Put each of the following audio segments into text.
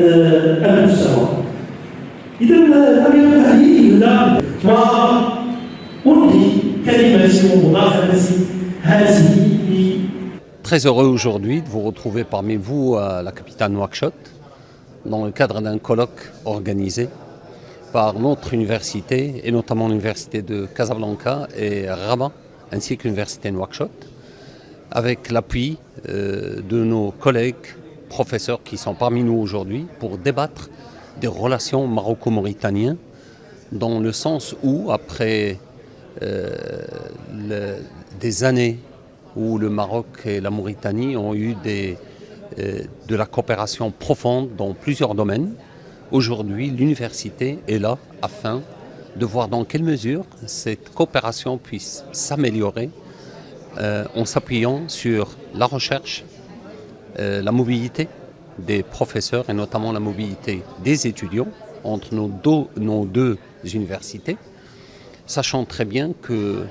المستوى. إذا لم ينتهي إلا وألقي كلمة مضافة هذه. Très heureux aujourd'hui de vous retrouver parmi vous à la capitale Nouakchott dans le cadre d'un colloque organisé par notre université et notamment l'université de Casablanca et Rabat ainsi que l'université Nouakchott avec l'appui de nos collègues professeurs qui sont parmi nous aujourd'hui pour débattre des relations maroco-mauritaniennes dans le sens où après des années où le Maroc et la Mauritanie ont eu de la coopération profonde dans plusieurs domaines. Aujourd'hui, l'université est là afin de voir dans quelle mesure cette coopération puisse s'améliorer en s'appuyant sur la recherche, la mobilité des professeurs et notamment la mobilité des étudiants entre nos deux universités, sachant très bien que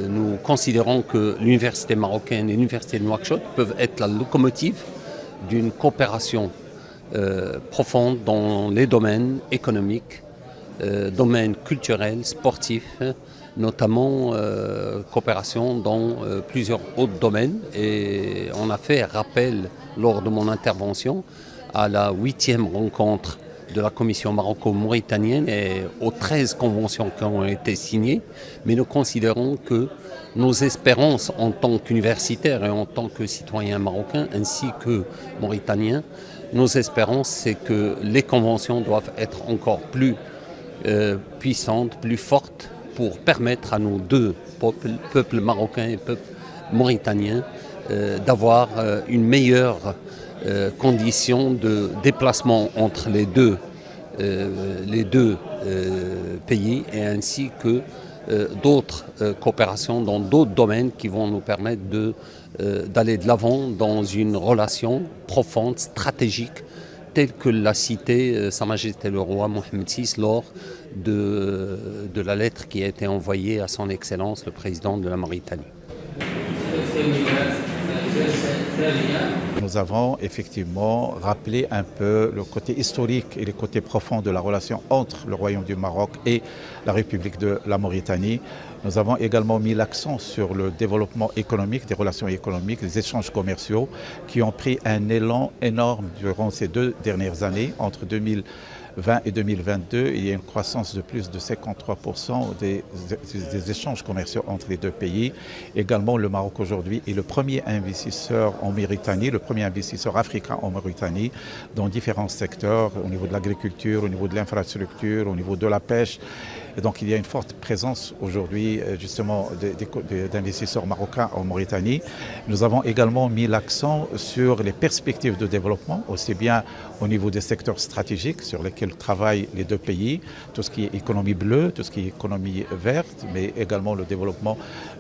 nous considérons que l'université marocaine et l'université de Nouakchott peuvent être la locomotive d'une coopération profonde dans les domaines économiques, domaines culturels, sportifs, notamment coopération dans plusieurs autres domaines. Et on a fait rappel lors de mon intervention à la 8e rencontre de la commission maroco-mauritanienne et aux 13 conventions qui ont été signées, mais nous considérons que nos espérances en tant qu'universitaires et en tant que citoyens marocains ainsi que mauritaniens, nos espérances c'est que les conventions doivent être encore plus puissantes, plus fortes pour permettre à nos deux peuples marocains et peuples mauritaniens d'avoir une meilleure conditions de déplacement entre les deux pays et ainsi que d'autres coopérations dans d'autres domaines qui vont nous permettre d'aller de l'avant dans une relation profonde, stratégique, telle que l'a cité Sa Majesté le Roi Mohamed VI lors de la lettre qui a été envoyée à son Excellence le Président de la Mauritanie. Nous avons effectivement rappelé un peu le côté historique et le côté profond de la relation entre le Royaume du Maroc et la République de la Mauritanie. Nous avons également mis l'accent sur le développement économique, des relations économiques, les échanges commerciaux qui ont pris un élan énorme durant ces 2 dernières années, entre 2020 et 2022, il y a une croissance de plus de 53% des échanges commerciaux entre les deux pays. Également, le Maroc aujourd'hui est le premier investisseur en Mauritanie, le premier investisseur africain en Mauritanie, dans différents secteurs, au niveau de l'agriculture, au niveau de l'infrastructure, au niveau de la pêche. Et donc il y a une forte présence aujourd'hui justement d'investisseurs marocains en Mauritanie. Nous avons également mis l'accent sur les perspectives de développement, aussi bien au niveau des secteurs stratégiques sur lesquels travaillent les deux pays, tout ce qui est économie bleue, tout ce qui est économie verte, mais également le développement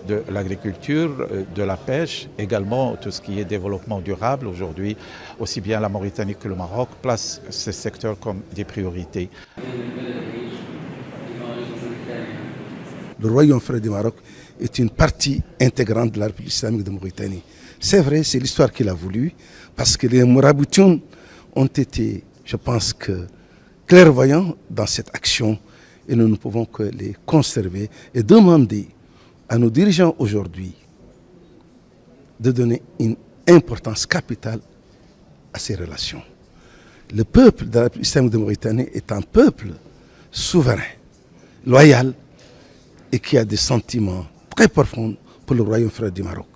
de l'agriculture, de la pêche, également tout ce qui est développement durable. Aujourd'hui, aussi bien la Mauritanie que le Maroc placent ces secteurs comme des priorités. Le Royaume frère du Maroc est une partie intégrante de la République islamique de Mauritanie. C'est vrai, c'est l'histoire qu'il a voulu, parce que les Mourabitoun ont été, je pense que, clairvoyants dans cette action, et nous ne pouvons que les conserver et demander à nos dirigeants aujourd'hui de donner une importance capitale à ces relations. Le peuple de la République islamique de Mauritanie est un peuple souverain, loyal, et qui a des sentiments très profonds pour le Royaume frère du Maroc.